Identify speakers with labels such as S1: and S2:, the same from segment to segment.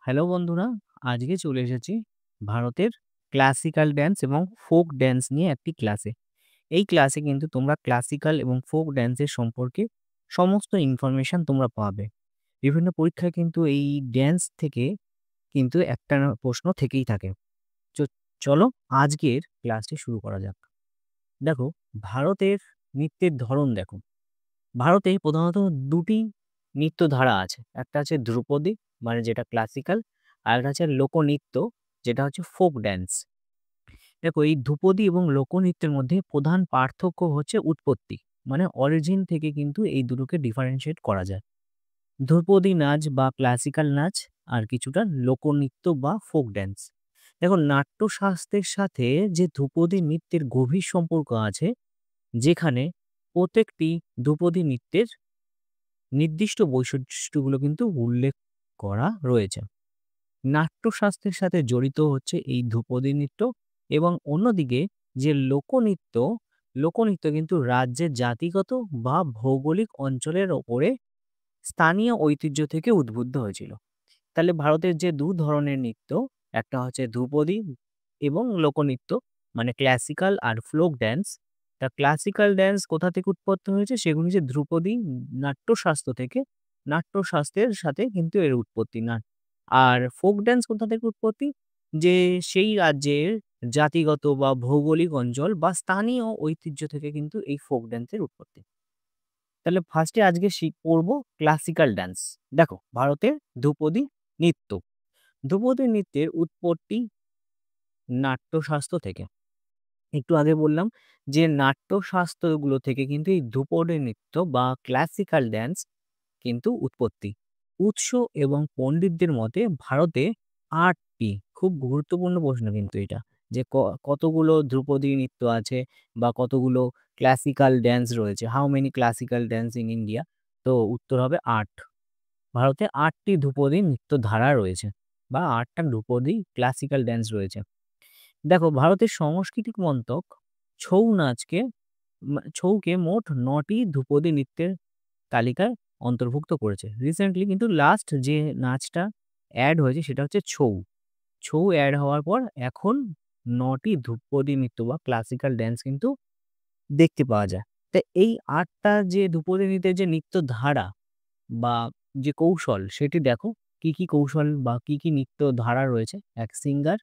S1: Hello বন্ধুরা, আজকে চলে এসেছি ভারতের ক্লাসিক্যাল ড্যান্স এবং ফোক ড্যান্স নিয়ে একটি ক্লাসে। এই ক্লাসে কিন্তু তোমরা ক্লাসিক্যাল এবং ফোক ড্যান্সের সম্পর্কে সমস্ত ইনফরমেশন তোমরা পাবে। বিভিন্ন পরীক্ষায় কিন্তু এই ড্যান্স থেকে কিন্তু একটা না প্রশ্ন থেকেই থাকে। তো চলো আজকের ক্লাসটি শুরু করা যাক। দেখো, ভারতের নৃত্যের ধরন দেখো। ভারতে প্রধানত দুটি নৃত্য ধারা আছে। একটা আছে ধ্রুপদী মানে যেটা ক্লাসিক্যাল, আর একটা আছে লোকনৃত্য যেটা হচ্ছে ফোক ড্যান্স। দেখো, এই ধ্রুপদী এবং লোকনৃত্যের মধ্যে প্রধান পার্থক্য হচ্ছে উৎপত্তি, মানে অরিজিন থেকে কিন্তু এই দুটোকে ডিফারেন্সিয়েট করা যায়। ধ্রুপদী নাচ বা ক্লাসিক্যাল নাচ আর কিছুটা লোকনৃত্য বা ফোক ড্যান্স। দেখো, নাট্যশাস্ত্রের সাথে যে ধ্রুপদী নৃত্যের গভীর সম্পর্ক আছে, যেখানে প্রত্যেকটি ধ্রুপদী নৃত্যের নির্দিষ্ট বৈশিষ্ট্যগুলো কিন্তু উল্লেখ করা রয়েছে। নাট্যশাস্ত্রের সাথে জড়িত হচ্ছে এই ধ্রুপদী নৃত্য, এবং অন্যদিকে যে লোকনৃত্য, লোকনৃত্য কিন্তু রাজ্যের জাতিগত বা ভৌগোলিক অঞ্চলের ওপরে স্থানীয় ঐতিহ্য থেকে উদ্বুদ্ধ হয়েছিল। তাহলে ভারতের যে দু ধরনের নৃত্য, একটা হচ্ছে ধ্রুপদী এবং লোকনৃত্য মানে ক্লাসিক্যাল আর ফোক ড্যান্স। তা ক্লাসিক্যাল ড্যান্স কোথা থেকে উৎপত্তি হয়েছে, সেগুলি যে ধ্রুপদী নাট্যশাস্ত্র থেকে, নাট্যশাস্ত্রের সাথে কিন্তু এর উৎপত্তি না। আর ফোক ড্যান্স কোথা থেকে উৎপত্তি, যে সেই রাজ্যের জাতিগত বা ভৌগোলিক অঞ্চল বা স্থানীয় ঐতিহ্য থেকে কিন্তু এই ফোক ড্যান্সের উৎপত্তি। তাহলে ফার্স্টে আজকে পড়বো ক্লাসিক্যাল ড্যান্স। দেখো, ভারতের ধ্রুপদী নৃত্য। ধ্রুপদী নৃত্যের উৎপত্তি নাট্যশাস্ত্র থেকে। একটু আগে বললাম যে নাট্যশাস্ত্রগুলো থেকে কিন্তু এই ধ্রুপদী নৃত্য বা ক্লাসিক্যাল ড্যান্স কিন্তু উৎপত্তি। উৎস এবং পণ্ডিতদের মতে ভারতে ৮টি, খুব গুরুত্বপূর্ণ প্রশ্ন কিন্তু এটা, যে কতগুলো ধ্রুপদী নৃত্য আছে বা কতগুলো ক্লাসিক্যাল ড্যান্স রয়েছে, how many classical dance in India. তো উত্তর হবে ৮। ভারতে ৮টি ধ্রুপদী নৃত্য ধারা রয়েছে বা ৮টা ধ্রুপদী ক্লাসিক্যাল ড্যান্স রয়েছে। দেখো, ভারতের সাংস্কৃতিক মন্ত্রক ছৌকে মোট ৯টি ধ্রুপদী নৃত্যের তালিকায় অন্তর্ভুক্ত করেছে। রিসেন্টলি কিন্তু লাস্ট যে নাচটা অ্যাড হয়েছে সেটা হচ্ছে ছৌ। ছৌ অ্যাড হওয়ার পর এখন ৯টি ধ্রুপদী নৃত্য বা ক্লাসিক্যাল ড্যান্স কিন্তু দেখতে পাওয়া যায়। তা এই ৮টা যে ধ্রুপদী নৃত্যের যে নৃত্য ধারা বা যে কৌশল, সেটি দেখো কি কি কৌশল বা কি কি নৃত্য ধারা রয়েছে। এক, সিঙ্গার,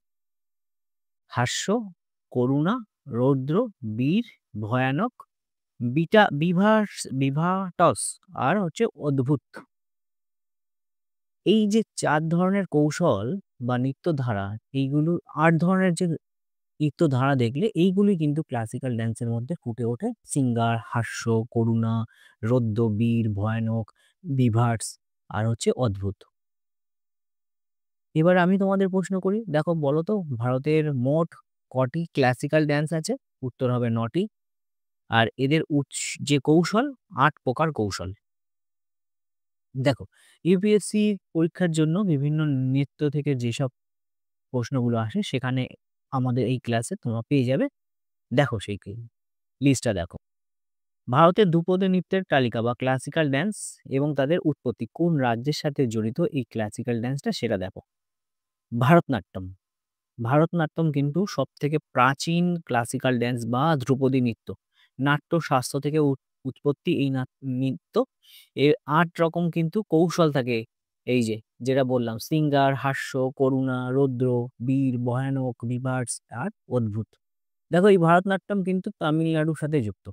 S1: হাস্য, করুণা, রৌদ্র, বীর, ভয়ানক, বিভাটস আর হচ্ছে অদ্ভুত। এই যে ৪ ধরনের কৌশল বা নৃত্যধারা, এইগুলো ৮ ধরনের যে নৃত্যধারা দেখলে এইগুলি কিন্তু ক্লাসিক্যাল ড্যান্সের মধ্যে ফুটে ওঠে। সিঙ্গার, হাস্য, করুণা, রৌদ্র, বীর, ভয়ানক, বিভাটস আর হচ্ছে অদ্ভুত। এবার আমি তোমাদের প্রশ্ন করি, দেখো বলো তো ভারতের মোট কটি ক্লাসিক্যাল ড্যান্স আছে? উত্তর হবে ৯টি। আর এদের যে কৌশল, ৮ প্রকার কৌশল। দেখো, ইউপিএসসি পরীক্ষার জন্য বিভিন্ন নৃত্য থেকে যেসব প্রশ্নগুলো আসে সেখানে আমাদের এই ক্লাসে তোমরা পেয়ে যাবে। দেখো সেই লিস্টটা দেখো। ভারতের ধ্রুপদী নৃত্যের তালিকা বা ক্লাসিক্যাল ড্যান্স এবং তাদের উৎপত্তি কোন রাজ্যের সাথে জড়িত এই ক্লাসিক্যাল ড্যান্সটা, সেটা দেখো। ভারতনাট্যম। ভারতনাট্যম কিন্তু সব থেকে প্রাচীন ক্লাসিক্যাল ড্যান্স বা ধ্রুপদী নৃত্য। নাট্যশাস্ত্র থেকে উৎপত্তি এই নৃত্য। এর ৮ রকম কিন্তু কৌশল থাকে। এই যে যেটা বললাম, সিঙ্গার, হাস্য, করুণা, রৌদ্র, বীর, ভয়ানক, বিভার্স আর অদ্ভুত। দেখো, এই ভারতনাট্যম কিন্তু তামিলনাড়ুর সাথে যুক্ত।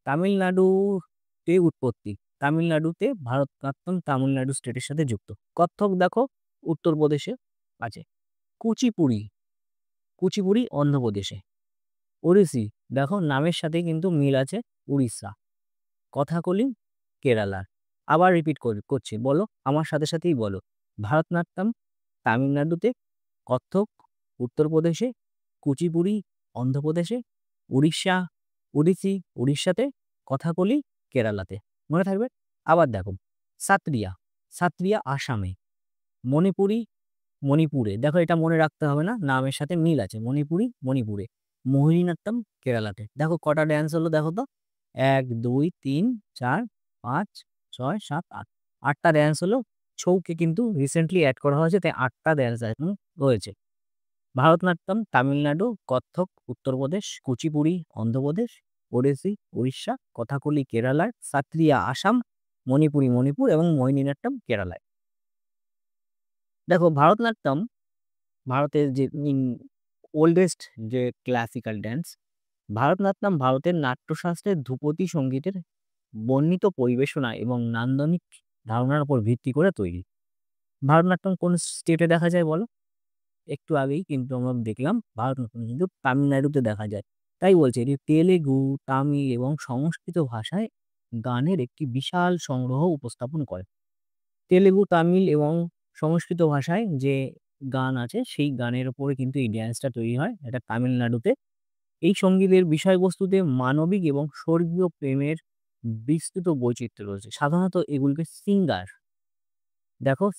S1: তামিলনাড়ুতে উৎপত্তি। তামিলনাড়ুতে ভারতনাট্যম তামিলনাড়ু স্টেটের সাথে যুক্ত। কত্থক দেখো উত্তরপ্রদেশে আছে। কুচিপুড়ি, কুচিপুড়ি অন্ধ্রপ্রদেশে। ওড়িশি দেখো নামের সাথে কিন্তু মিল আছে, উড়িষ্যা। কথাকলি কেরালার। আবার রিপিট করছি, বলো আমার সাথে সাথেই বলো। ভারতনাট্যম তামিলনাড়ুতে, কত্থক উত্তরপ্রদেশে, কুচিপুড়ি অন্ধ্রপ্রদেশে, উড়িষ্যা ওড়িশি উড়িষ্যাতে, কথাকলি কেরালাতে। মনে থাকবে। আবার দেখো, সাত্রিয়া, সাত্রিয়া আসামে। মণিপুরি মণিপুরে। দেখো, এটা মনে রাখতে হবে না, নামের সাথে মিল আছে। মণিপুরি মণিপুরে। মোহিনীনাট্যম কেরালাতে। দেখো কটা ড্যান্স হলো দেখো তো, ১ ২ ৩ ৪ ৫ ৬ ৭ ৮, ৮টা ড্যান্স হলো। ছৌকে কিন্তু রিসেন্টলি অ্যাড করা হয়েছে, তাই 8টা ড্যান্স এখন রয়েছে। ভারতনাট্যম তামিলনাড়ু, কত্থক উত্তরপ্রদেশ, কুচিপুড়ি অন্ধ্রপ্রদেশ, ওড়িশি উড়িষ্যা, কথাকলি কেরালার, সাত্রিয়া আসাম, মণিপুরি মণিপুর এবং মোহিনীঅট্টম কেরালায়। দেখো ভারতনাট্যম ভারতের যে ওল্ডেস্ট যে ক্লাসিক্যাল ড্যান্স, ভারতনাট্যম ভারতের নাট্যশাস্ত্রের ধ্রুপদী সঙ্গীতের বর্ণিত পরিবেশনা এবং নান্দনিক ধারণার উপর ভিত্তি করে তৈরি। ভারতনাট্যম কোন স্টেটে দেখা যায় বলো? একটু আগেই কিন্তু আমরা দেখলাম ভারতনাট্যম কিন্তু তামিলনাড়ুতে দেখা যায়। তাই বলছি এটি তেলেগু, তামিল এবং সংস্কৃত ভাষায় গানের একটি বিশাল সংগ্রহ উপস্থাপন করে। তেলেগু, তামিল এবং সংস্কৃত ভাষায় যে গান আছে সেই গানের উপরে কিন্তু এই ড্যান্সটা তৈরি হয়। এটা তামিলনাড়ুতে। এই সঙ্গীতের বিষয়বস্তুতে মানবিক এবং স্বর্গীয় প্রেমের বিস্তৃত বৈচিত্র্য রয়েছে। সাধারণত এগুলিকে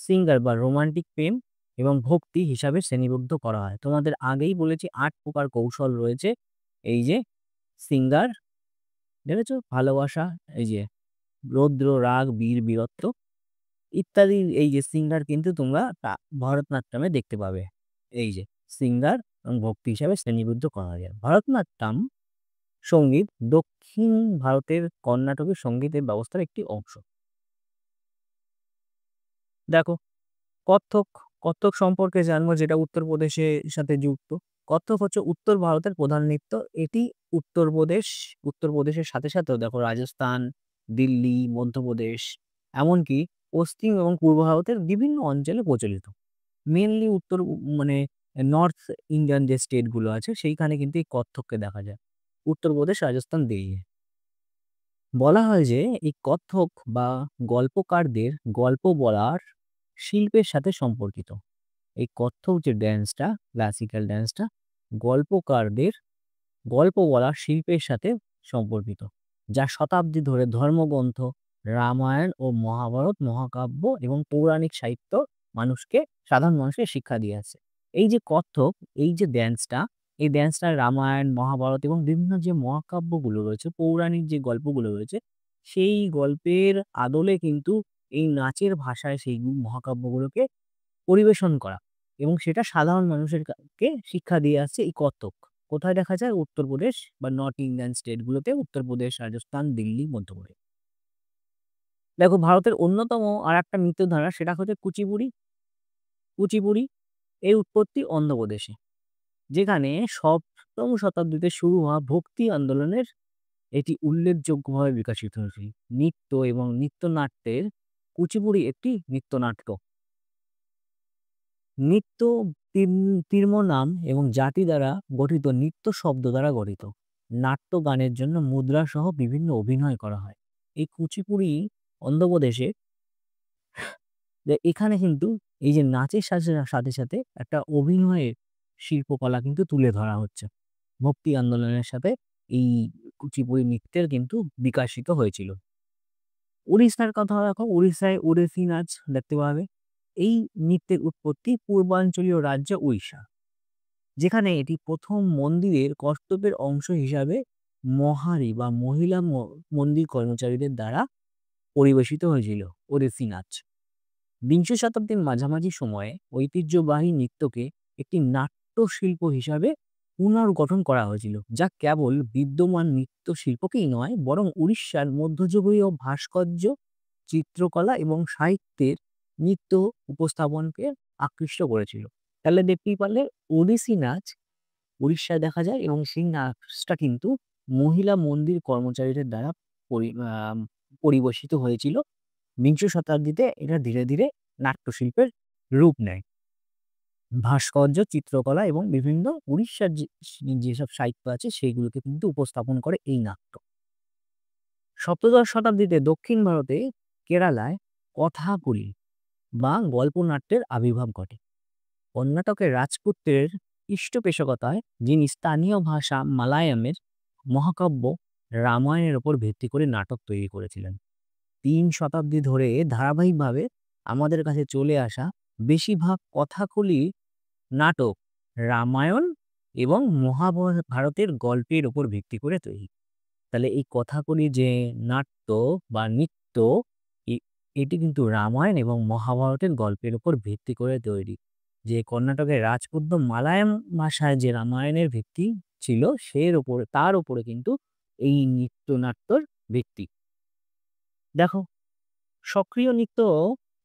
S1: সিঙ্গার বা রোমান্টিক প্রেম এবং ভক্তি হিসাবে শ্রেণীবদ্ধ করা হয়। তোমাদের আগেই বলেছি 8 প্রকার কৌশল রয়েছে। এই যে সিঙ্গার, দেখেছো? ভালোবাসা, এই যে রৌদ্র, রাগ, বীর, বীরত্ব ইত্যাদি এই যে সিঙ্গার কিন্তু তোমরা ভরতনাট্যমে দেখতে পাবে। এই যে সিঙ্গার এবং ভক্তি হিসাবে শ্রেণীবদ্ধ করা যায়। ভরতনাট্যম সঙ্গীত দক্ষিণ ভারতের কর্ণাটকের সঙ্গীতের ব্যবস্থার একটি অংশ। দেখো কত্থক, কত্থক সম্পর্কে জানবো, যেটা উত্তরপ্রদেশের সাথে যুক্ত। কত্থক হচ্ছে উত্তর ভারতের প্রধান নৃত্য। এটি উত্তরপ্রদেশের সাথে সাথেও দেখো রাজস্থান, দিল্লি, মধ্যপ্রদেশ এমনকি পশ্চিম এবং পূর্ব ভারতের বিভিন্ন অঞ্চলে প্রচলিত। মেনলি মানে নর্থ ইন্ডিয়ান যে স্টেট গুলো আছে সেইখানে কিন্তু এই কত্থককে দেখা যায়। উত্তরপ্রদেশ, রাজস্থান, দিল্লি। বলা হয় যে এই কত্থক বা গল্পকারদের গল্প বলার শিল্পের সাথে সম্পর্কিত। এই কত্থক যে ড্যান্সটা, ক্লাসিক্যাল ড্যান্সটা গল্পকারদের গল্প বলার শিল্পের সাথে সম্পর্কিত, যা শতাব্দী ধরে ধর্মগ্রন্থ, রামায়ণ ও মহাভারত, মহাকাব্য এবং পৌরাণিক সাহিত্য সাধারণ মানুষকে শিক্ষা দিয়ে আসছে। এই যে কত্থক, এই যে ড্যান্সটা, এই ড্যান্সটা রামায়ণ, মহাভারত এবং বিভিন্ন যে মহাকাব্যগুলো রয়েছে, পৌরাণিক যে গল্পগুলো রয়েছে, সেই গল্পের আদলে কিন্তু এই নাচের ভাষায় সেই মহাকাব্যগুলোকে পরিবেশন করা এবং সেটা সাধারণ মানুষের কে শিক্ষা দিয়ে আসছে এই কত্থক। কোথায় দেখা যায়? উত্তরপ্রদেশ বা নর্থ ইন্ডিয়ান স্টেট গুলোতে, উত্তরপ্রদেশ, রাজস্থান, দিল্লি, মধ্যপ্রদেশ। দেখো ভারতের অন্যতম আর একটা নৃত্যধারা, সেটা হচ্ছে কুচিপুড়ি। কুচিপুড়ি এর উৎপত্তি অন্ধ্রপ্রদেশে, যেখানে সপ্তম শতাব্দীতে শুরু হওয়া ভক্তি আন্দোলনের এটি উল্লেখযোগ্যভাবে বিকশিত হয়েছিল। নৃত্য এবং নৃত্যনাট্যের কুচিপুড়ি একটি নৃত্যনাট্য। নৃত্য তীর্মনাম এবং জাতি দ্বারা গঠিত, নৃত্য শব্দ দ্বারা গঠিত। নাট্য গানের জন্য মুদ্রা সহ বিভিন্ন অভিনয় করা হয়। এই কুচিপুড়ি অন্ধ্রপ্রদেশে এখানে কিন্তু এই যে নাচের সাথে সাথে সাথে একটা অভিনয়ের শিল্পকলা কিন্তু তুলে ধরা হচ্ছে। ভক্তি আন্দোলনের সাথে এই কুচিপুড়ি নৃত্যের কিন্তু বিকশিত হয়েছিল। উড়িষ্যার কথা দেখো, উড়িষ্যায় ওড়িশি নাচ দেখতে পাবে। এই নৃত্যের উৎপত্তি পূর্বাঞ্চলীয় রাজ্য উড়িষ্যা, যেখানে এটি প্রথম মন্দিরের কর্তব্যের অংশ হিসাবে মহারি বা মহিলা মন্দির কর্মচারীদের দ্বারা পরিবেশিত হয়েছিল ওড়িশি নাচ। বিংশ শতাব্দীর মাঝামাঝি সময়ে ঐতিহ্যবাহী নৃত্যকে একটি নাট্যশিল্প হিসাবে পুনর্গঠন করা হয়েছিল, যা কেবল বিদ্যমান নৃত্যশিল্পকেই নয় বরং উড়িষ্যার মধ্যযুগীয় ভাস্কর্য, চিত্রকলা এবং সাহিত্যের নৃত্য উপস্থাপনকে আকৃষ্ট করেছিল। তাহলে দেখতেই পারলে ওড়িশি নাচ উড়িষ্যায় দেখা যায় এবং সেই নাচটা কিন্তু মহিলা মন্দির কর্মচারীদের দ্বারা পরিবেশিত হয়েছিল। বিংশ শতাব্দীতে এটা ধীরে ধীরে নাট্যশিল্পের রূপ নেয়। ভাস্কর্য, চিত্রকলা এবং বিভিন্ন উড়িষ্যার যেসব সাহিত্য আছে সেইগুলোকে কিন্তু উপস্থাপন করে এই নাট্য। সপ্তদশ শতাব্দীতে দক্ষিণ ভারতে কেরালায় কথাকলি বা গল্পনাট্যের আবির্ভাব ঘটে। কর্ণাটকের রাজপুতের পৃষ্ঠপোষকতায় যিনি স্থানীয় ভাষা মালায়ামের মহাকাব্য রামায়ণের ওপর ভিত্তি করে নাটক তৈরি করেছিলেন। 3 শতাব্দী ধরে ধারাবাহিকভাবে আমাদের কাছে চলে আসা বেশিরভাগ কথাকলি নাটক রামায়ণ এবং মহাভারতের গল্পের ওপর ভিত্তি করে তৈরি। তাহলে এই কথাকলি যে নাট্য বা নৃত্য, এটি কিন্তু রামায়ণ এবং মহাভারতের গল্পের উপর ভিত্তি করে তৈরি। যে কর্ণাটকের রাজপুত মালায়াম ভাষায় যে রামায়ণের ভিত্তি ছিল তার উপরে কিন্তু এই নৃত্যনাট্যর ভিত্তি। দেখো, সক্রিয় নৃত্য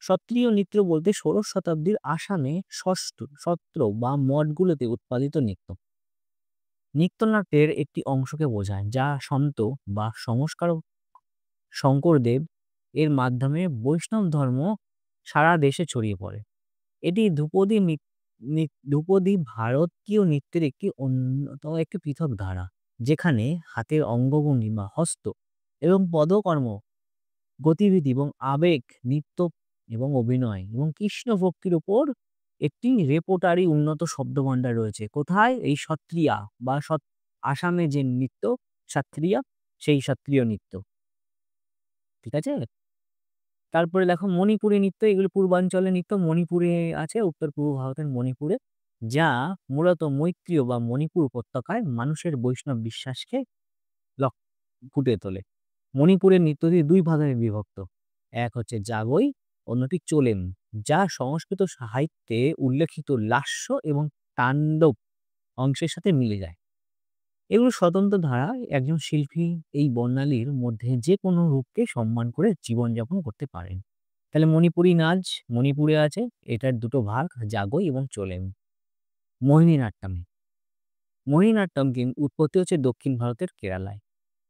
S1: সত্রিয় নৃত্য বলতে ষোড়শ শতাব্দীর আসামে সত্র বা মঠগুলোতে উৎপাদিত নৃত্য। নৃত্যনাট্যের একটি অংশকে বোঝায় যা সন্ত বা সংস্কারক শঙ্করদেব এর মাধ্যমে বৈষ্ণব ধর্ম সারা দেশে ছড়িয়ে পড়ে। এটি ধ্রুপদী ভারতীয় নৃত্যের একটি অন্যতম একটি পৃথক ধারা, যেখানে হাতের অঙ্গভঙ্গি বা হস্ত এবং পদকর্ম, গতিবিধি এবং আবেগ, নৃত্য এবং অভিনয় এবং কৃষ্ণ ভক্তির উপর একটি রেপোটারি উন্নত শব্দভাণ্ডার রয়েছে। কোথায়? এই সত্রিয়া বা আসামে যে নৃত্য সাত্রিয়া, সেই সত্রিয় নৃত্য। ঠিক আছে? তারপরে দেখো মণিপুরী নৃত্য, এগুলো পূর্বাঞ্চলের নৃত্য। মণিপুরে আছে, উত্তর পূর্ব ভারতের মণিপুরে, যা মূলত মৈত্রীয় বা মণিপুর উপত্যকায় মানুষের বৈষ্ণব বিশ্বাসকে ফুটিয়ে তোলে। মণিপুরের নৃত্যটি দুই ভাগে বিভক্ত। এক হচ্ছে জাগই, অন্যটি চোলেম, যা সংস্কৃত সাহিত্যে উল্লেখিত লাস্য এবং তাণ্ডব অংশের সাথে মিলে যায়। এগুলো স্বতন্ত্র ধারা, একজন শিল্পী এই বর্ণালীর মধ্যে যে কোনো রূপকে সম্মান করে জীবনযাপন করতে পারেন। তাহলে মণিপুরী নাচ মণিপুরে আছে, এটার দুটো ভাগ, জাগই এবং চোলেম। মোহিনীনাট্যম। মোহিনীনাট্যম কিন্তু উৎপত্তি হচ্ছে দক্ষিণ ভারতের কেরালায়।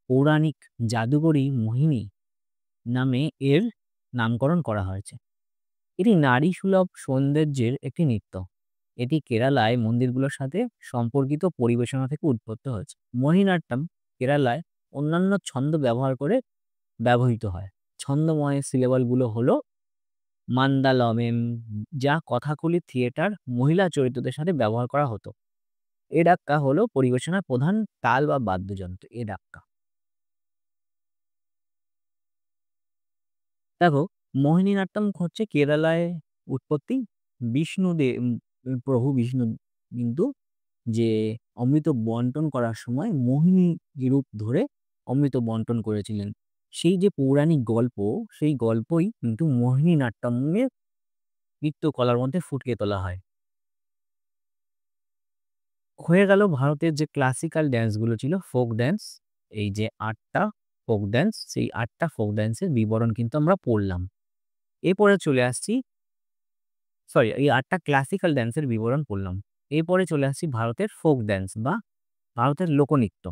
S1: পৌরাণিক জাদুকরী মোহিনী নামে এর নামকরণ করা হয়েছে। এটি নারী সুলভ সৌন্দর্যের একটি নৃত্য। এটি কেরালায় মন্দিরগুলোর সাথে সম্পর্কিত পরিবেশনা থেকে উদ্ভূত হয়েছে। মোহিনীনাট্যম কেরালায় অন্যান্য ছন্দ ব্যবহার করে ব্যবহৃত হয়। ছন্দময় সিলেবলগুলো হলো মান্দালমেম, যা কথাকলি থিয়েটার মহিলা চরিত্রদের সাথে ব্যবহার করা হতো। এ ডাক্কা হলো পরিবেশনার প্রধান তাল বা বাদ্যযন্ত্র। এ ডাক্কা। দেখো, মোহিনীনাট্যম হচ্ছে কেরালায় উৎপত্তি। প্রভু বিষ্ণু কিন্তু যে অমৃত বন্টন করার সময় মোহিনী রূপ ধরে অমৃত বন্টন করেছিলেন, সেই যে পৌরাণিক গল্প, সেই গল্পই কিন্তু মোহিনীনাট্যমের নৃত্যকলার মধ্যে ফুটিয়ে তোলা হয়। হয়ে গেল ভারতের যে ক্লাসিক্যাল ড্যান্সগুলো ছিল, ফোক ড্যান্স। এই যে 8টা ফোক ড্যান্স, সেই 8টা ফোক ড্যান্সের বিবরণ কিন্তু আমরা পড়লাম। এরপরে চলে আসছি, এই 8টা ক্লাসিক্যাল ড্যান্সের বিবরণ পড়লাম। এরপরে চলে আসছি ভারতের ফোক ড্যান্স বা ভারতের লোকনৃত্য।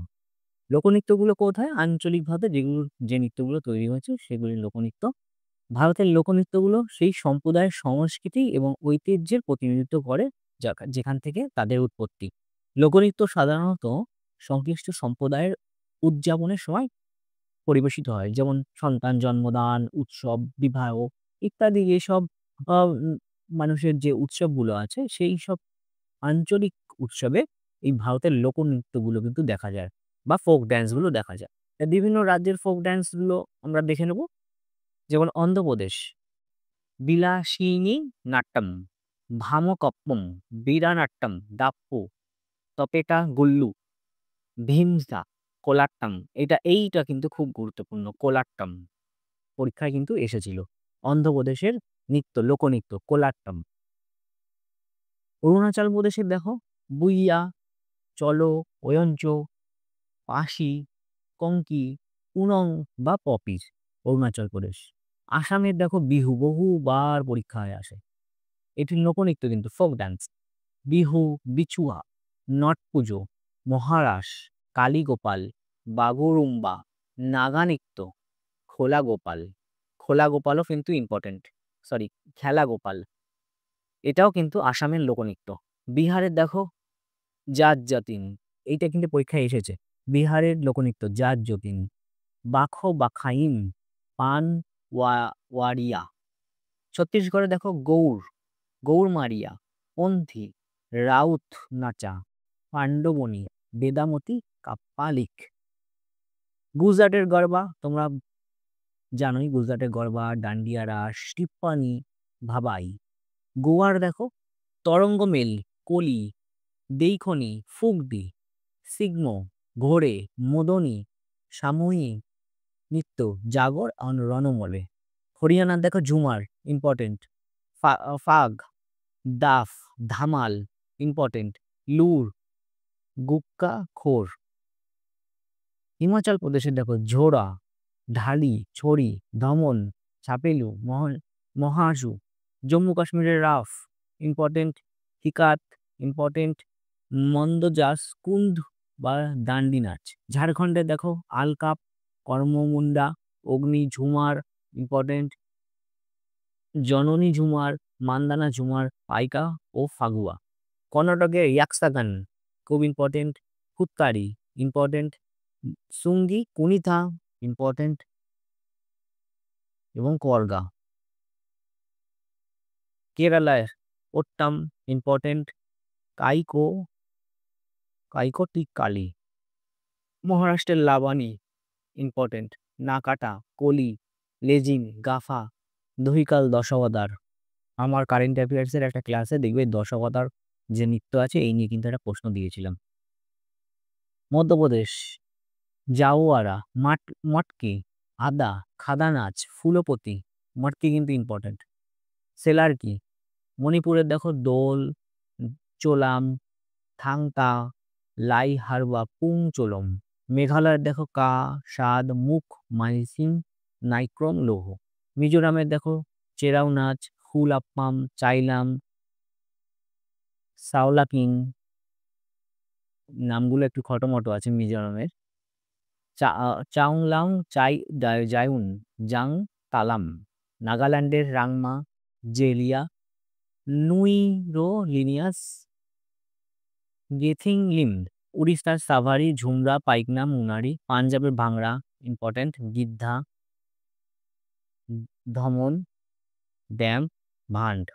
S1: লোকনৃত্যগুলো কোথায়? আঞ্চলিকভাবে যে নৃত্যগুলো তৈরি হয়েছে সেগুলি লোকনৃত্য। ভারতের লোকনৃত্যগুলো সেই সম্প্রদায়ের সংস্কৃতি এবং ঐতিহ্যের প্রতিনিধিত্ব করে, যেখান থেকে তাদের উৎপত্তি। লোকনৃত্য সাধারণত সংশ্লিষ্ট সম্প্রদায়ের উদযাপনের সময় পরিবেশিত হয়, যেমন সন্তান জন্মদান, উৎসব, বিবাহ ইত্যাদি। যেসব মানুষের যে উৎসবগুলো আছে, সেই সব আঞ্চলিক উৎসবে এই ভারতের লোকনৃত্যগুলো কিন্তু দেখা যায় বা ফোক ড্যান্সগুলো দেখা যায়। বিভিন্ন রাজ্যের ফোক ড্যান্সগুলো আমরা দেখে নেব। যেমন অন্ধ্রপ্রদেশ, বিলাসিনী নাট্যম, ভামকপ্পম, বীরানাট্যম, দাপ্পু, তপেটা গুল্লু, ভীমসা, কোলাট্টম। এইটা কিন্তু খুব গুরুত্বপূর্ণ। কোলাট্টম পরীক্ষায় কিন্তু এসেছিল। অন্ধ্রপ্রদেশের লোকনৃত্য কোলাট্টম। অরুণাচল প্রদেশের দেখো, বুইয়া, চলো, ওয়ঞ্চ, পাশি, কঙ্কি, উনং বা পপির, অরুণাচল প্রদেশ। আসামের দেখো বিহু, বহুবার পরীক্ষায় আসে। এটি লোকনৃত্য কিন্তু ফোক ডান্স। বিহু, বিচুয়া, নট পুজো, মহারাস, কালীগোপাল, বাগুরুম্বা, নাগা নৃত্য, খোলা গোপাল। খোলা গোপালও কিন্তু ইম্পর্টেন্ট, খেলা গোপাল, এটাও কিন্তু আসামের লোকনৃত্য। বিহারের দেখো জাত জাতিন, এইটা কিন্তু পরীক্ষায় এসেছে। বিহারের লোকনৃত্য জাত জাতিন। বাখো বাখাইন, পান ওয়ারিয়া। ছত্তিশগড়ে দেখো গৌরমারিয়া, পন্থী, রাউত নাচা, পাণ্ডবনী, বেদামতি, কাপ্পালিক। গুজরাটের গরবা তোমরা জানোই, গুজরাটের গরবা, ডান্ডিয়া রাস, টিপ্পানি, ভাবাই। গোয়ার দেখো তরঙ্গমেল, কলি, দেইখনি, ফুগদি, সিগমো, ঘোড়ে, মদনী, সাময়িক নৃত্য, জাগর আর রণমলে। হরিয়ানার দেখো ঝুমার ইম্পর্টেন্ট, ফাগ, দাফ, ধামাল ইম্পর্টেন্ট, লুর, গুক্কা, খোর। হিমাচল প্রদেশের দেখো ঝোড়া, ঢালি, ছড়ি, ধমন, ছাপেলু, মহাসু। জম্মু কাশ্মীরের রাফ ইম্পর্টেন্ট, হিকাত ইম্পর্টেন্ট, মন্দজাস, কুন্দ বা দান্ডি নাচ। ঝাড়খণ্ডে দেখো আলকাপ, কর্মমুন্ডা, অগ্নি, ঝুমার ইম্পর্টেন্ট, জননী ঝুমার, মান্দানা ঝুমার, পাইকা ও ফাগুয়া। কর্ণাটকের ইয়াকসাগান খুব ইম্পর্টেন্ট, হুত্তারি ইম্পর্টেন্ট, সুঙ্গি, কুনিথা ইম্পর্টেন্ট এবং করগা। কেরালায় ওট্টাম ইম্পর্টেন্ট, কাইকো, কালি। মহারাষ্ট্রের লাবানি ইম্পর্টেন্ট, নাকাটা, কলি, লেজিম, গাফা, দহিকাল, দশাবতার। আমার কারেন্ট অ্যাফেয়ার্সের একটা ক্লাসে দেখবে দশাবতার যে নৃত্য আছে এই নিয়ে কিন্তু একটা প্রশ্ন দিয়েছিলাম। মধ্যপ্রদেশ জাওয়ারা, মটকি, আদা, খাদা নাচ, ফুলপতি। মটকি কিন্তু ইম্পর্টেন্ট। সেলার কি? মণিপুরের দেখো দোল, চোলাম, থাংতা, লাই হারবা, পুং চোলম। মেঘালয়ের দেখো কা, সাদ, মুখ, মাইসিং, নাইক্রম, লৌহ। মিজোরামের দেখো চেরাও নাচ, হুল আপ্পাম, চাইলাম, সাওলাকিং। নামগুলো একটু খটোমটো আছে মিজোরামের। চাংলাং, জায়ুন, জাং, তালাম। নাগাল্যান্ডের রাংমা, জেলিয়া, নুইরো, লিনিয়াস, গেথিং লিম। উড়িষ্যার সাভারি, ঝুমরা, পাইকনা, মুনারি। পাঞ্জাবের ভাংড়া ইম্পর্টেন্ট, গিদ্ধা, ধমন, ড্যাম, ভান্ড।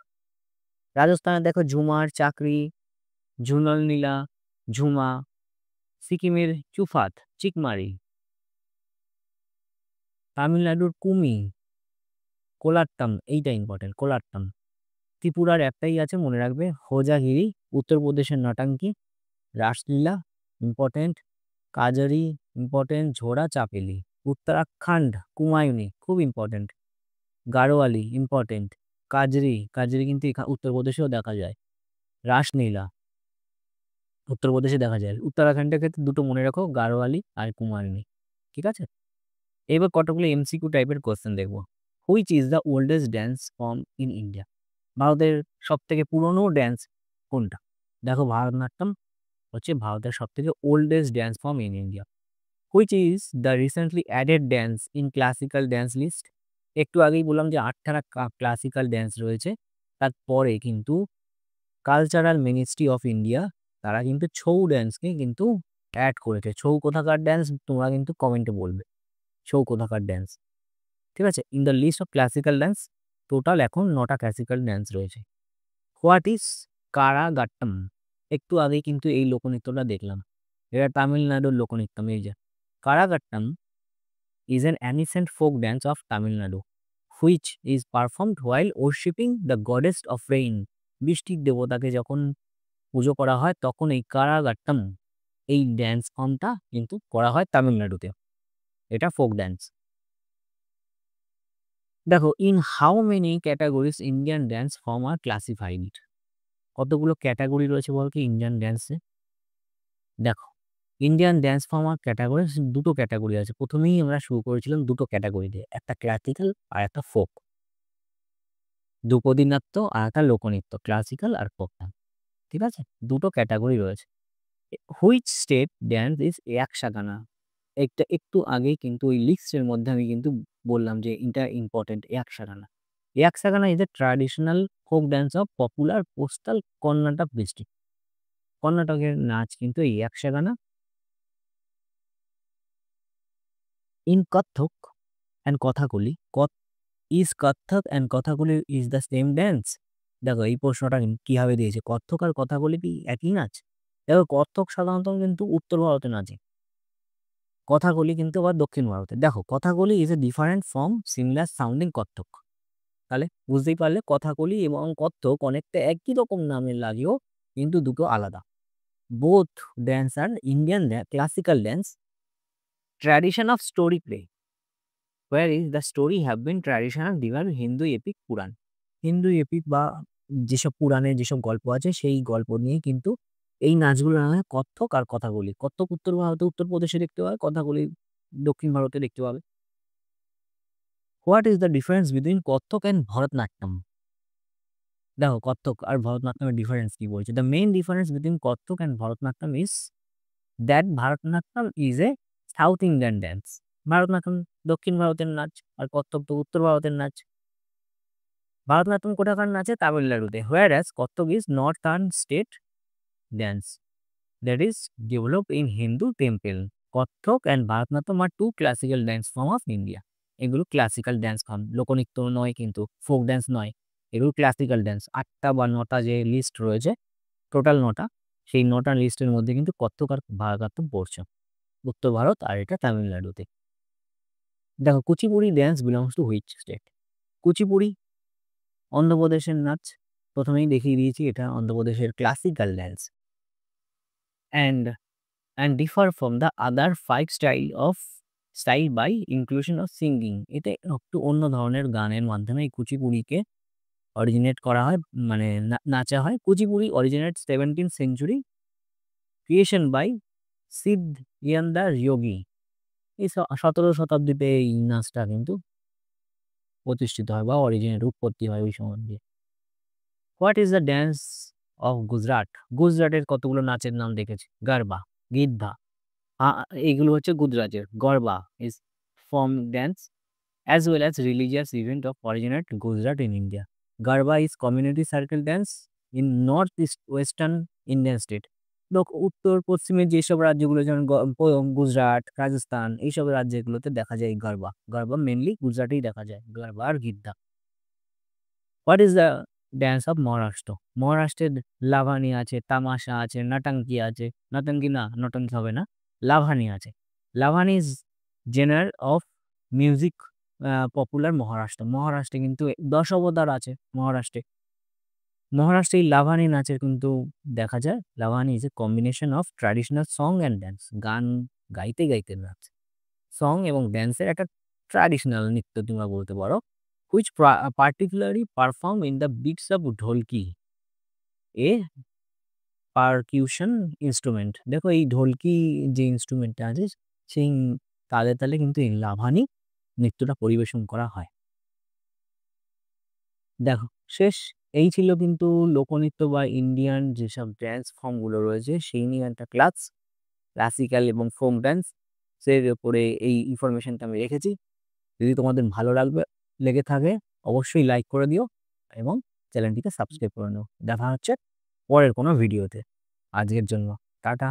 S1: রাজস্থানে দেখো ঝুমার, চাকরি, ঝুনল নীলা, ঝুমা। সিকিমের চুফাত, চিকমারি। তামিলনাড়ুর কুমি, কোলাট্টাম, এইটা ইম্পর্টেন্ট, কোলাট্টাম। ত্রিপুরার একটাই আছে মনে রাখবে, হোজাগিরি। উত্তরপ্রদেশের নটাঙ্কি, রাসলীলা ইম্পর্টেন্ট, কাজারি ইম্পর্টেন্ট, ঝোড়া, চাপেলি। উত্তরাখণ্ড কুমায়ুনি খুব ইম্পর্টেন্ট, গাড়োয়ালি ইম্পর্টেন্ট, কাজরি কিন্তু উত্তরপ্রদেশেও দেখা যায়। রাসলীলা উত্তরপ্রদেশে দেখা যায়। উত্তরাখণ্ডের ক্ষেত্রে দুটো মনে রাখো, গাড়োয়ালি আর কুমায়ুনি। ঠিক আছে, এবার কতগুলো এমসিকিউ টাইপের কোশ্চেন দেখবো। Which is the oldest dance form in India? ভারতের সব থেকে পুরনো ড্যান্স কোনটা? দেখো ভারতনাট্যম হচ্ছে ভারতের সব থেকে oldest dance form in India. Which is the recently added dance in classical dance list? একটু আগেই বললাম যে 8টা ক্লাসিক্যাল ড্যান্স রয়েছে, তারপরে কিন্তু কালচারাল মিনিস্ট্রি অফ ইন্ডিয়া তারা কিন্তু ছৌ ড্যান্সকে কিন্তু অ্যাড করেছে। ছৌ কোথাকার ড্যান্স তোমরা কিন্তু কমেন্টে বলবে, ছৌ কোথাকার ড্যান্স। ঠিক আছে, in the list of classical dance total এখন 9টা ক্লাসিক্যাল ড্যান্স রয়েছে। What is Karagattam? একটু আগেই কিন্তু এই লোকনৃত্যটা দেখলাম, এটা তামিলনাড়ুর লোকনৃত্যম। এই যে কারাগাট্টম is an ancient folk dance of Tamil Nadu, which is performed while worshipping the goddess of rain. বৃষ্টির দেবতাকে যখন পুজো করা হয় তখন এই কারাগাট্টম, এই ড্যান্স ফর্মটা কিন্তু করা হয় তামিলনাড়ুতে। এটা ফোক ড্যান্স। দেখো in how many categories Indian dance form are classified? কতগুলো ক্যাটাগরি রয়েছে বলতো ইন্ডিয়ান ড্যান্সে? দেখো ইন্ডিয়ান ড্যান্স ফর্ম আর ক্যাটাগরি, দুটো ক্যাটাগরি আছে। প্রথমেই আমরা শুরু করেছিলাম দুটো ক্যাটাগরি দিয়ে, একটা ক্লাসিক্যাল আর একটা ফোক। ধ্রুপদী নাট্য আর একটা লোকনৃত্য, ক্লাসিক্যাল আর ফোক। ঠিক আছে, দুটো ক্যাটাগরি রয়েছে। Which state dance is Yakshagana? একটু আগেই কিন্তু ওই লিস্টের মধ্যে আমি কিন্তু বললাম যে এটা important, Yakshagana. Yakshagana is a traditional folk dance of popular coastal Karnataka district. কর্ণাটকের নাচ কিন্তু এই Yakshagana. In Kathak and Kathakali, is Kathak and Kathakali is the same dance? দেখো এই প্রশ্নটা কিভাবে দিয়েছে, কত্থক আর কথাকলি কি একই নাচ? দেখো কত্থক সাধারণত কিন্তু উত্তর ভারতে নাচে, কথাকলি কিন্তু আবার দক্ষিণ ভারতে। দেখো Kathakali is a different from similar sounding Kathak. তাহলে বুঝতেই পারলে কথাকলি এবং কত্থক অনেকটা একই রকম নামের লাগেও কিন্তু দুটো আলাদা। বোথ ড্যান্স আর Indian classical dance tradition of story play. where is the story have been traditional developed Hindu epic Puran. Hindu epic বা যেসব পুরাণে যেসব গল্প আছে সেই গল্প নিয়ে কিন্তু এই নাচগুলো নাম হয় কত্থক আর কথাকলি। কত্থক উত্তর ভারতে উত্তরপ্রদেশে দেখতে পাবে, কথাকলি দক্ষিণ ভারতে দেখতে পাবে। What is the difference between Kathak and Bharatanatyam? দেখো কত্থক আর ভরতনাট্যমের ডিফারেন্স কি বলছে। The main difference between Kathak and Bharatanatyam is that Bharatanatyam is a south Indian dance. Bharatanatyam দক্ষিণ ভারতের নাচ আর কত্থক তো উত্তর ভারতের নাচ। ভারতনাট্যম কোথাকার নাচে? তামিলনাড়ুতে। Whereas Kathak is northern state dance that is developed in Hindu temple. Kathak and Bharatanatyam are two classical dance form of India. এগুলো ক্লাসিক্যাল ড্যান্স ফর্ম, লোকনৃত্য নয় কিন্তু, ফোক ড্যান্স নয়, এগুলো ক্লাসিক্যাল ড্যান্স। 8টা বা 9টা যে লিস্ট রয়েছে, টোটাল 9টা, সেই 9টা লিস্টের মধ্যে কিন্তু কত্থক আর ভারতনাট্যম পড়ছে, উত্তর ভারত আর এটা তামিলনাড়ুতে। দেখো Kuchipudi dance belongs to which state? Kuchipudi অন্ধ্রপ্রদেশের নাচ, প্রথমেই দেখিয়ে দিয়েছি এটা অন্ধ্রপ্রদেশের classical dance. And differ from the other 5 style by inclusion of singing. এতে একটু অন্য ধরনের গানের মাধ্যমে এই কুচিপুড়িকে অরিজিনেট করা হয়, মানে নাচা হয়। Kuchipudi originate 17th century, creation by Siddhendra Yogi. এই 17 শতাব্দীতে এই নাচটা কিন্তু প্রতিষ্ঠিত হয় বা অরিজিনেট উৎপত্তি হয় ওই সময় দিয়ে। What is the dance of Gujarat? গুজরাটের কতগুলো নাচের নাম দেখেছি, গারবা, গিদ্ধা, এইগুলো হচ্ছে গুজরাটের। Garba is form dance as well as religious event of originate Gujarat in India. Garba is community circle dance in northeast western Indian state. লোক উত্তর পশ্চিমে যেসব রাজ্যগুলো যেমন গুজরাট, রাজস্থান, এইসব রাজ্যগুলোতে দেখা যায় গারবা। গারবা মেনলি গুজরাটেই দেখা যায়, গারবা আর Giddha. What is the dance of Maharashtra? মহারাষ্ট্রের লাভানি আছে, তামাশা আছে, নাটাঙ্কি আছে। নাটাঙ্কি না, নটাঙ্কি হবে না, লাভানি আছে। Lavani is genre of music popular Maharashtra. মহারাষ্ট্রে কিন্তু 10 অবতার আছে মহারাষ্ট্রে। মহারাষ্ট্রে এই লাভানি নাচের কিন্তু দেখা যায়। Lavani is a combination of traditional song and dance. গান গাইতে গাইতে নাচ, সং এবং ড্যান্সের একটা ট্র্যাডিশনাল নৃত্য তোমরা বলতে পারো। Which particularly perform in the beats of dholki, a percussion instrument. দেখো এই ঢোলকি যে ইনস্ট্রুমেন্টটা আছে সেই তালে তালে কিন্তু এই লাভানি নৃত্যটা পরিবেশন করা হয়। দেখো শেষ, এই ছিল কিন্তু লোকনৃত্য বা ইন্ডিয়ান যেসব ড্যান্স ফর্মগুলো রয়েছে সেই নিয়ে একটা ক্লাসিক্যাল এবং ফোক ড্যান্স এর উপরে এই ইনফরমেশনটা আমি রেখেছি। যদি তোমাদের ভালো লেগে থাকে অবশ্যই লাইক করে দিও এবং চ্যানেলটিকে সাবস্ক্রাইব করে নিও। দেখা হচ্ছে পরের কোনো ভিডিওতে। আজকের জন্য টাটা।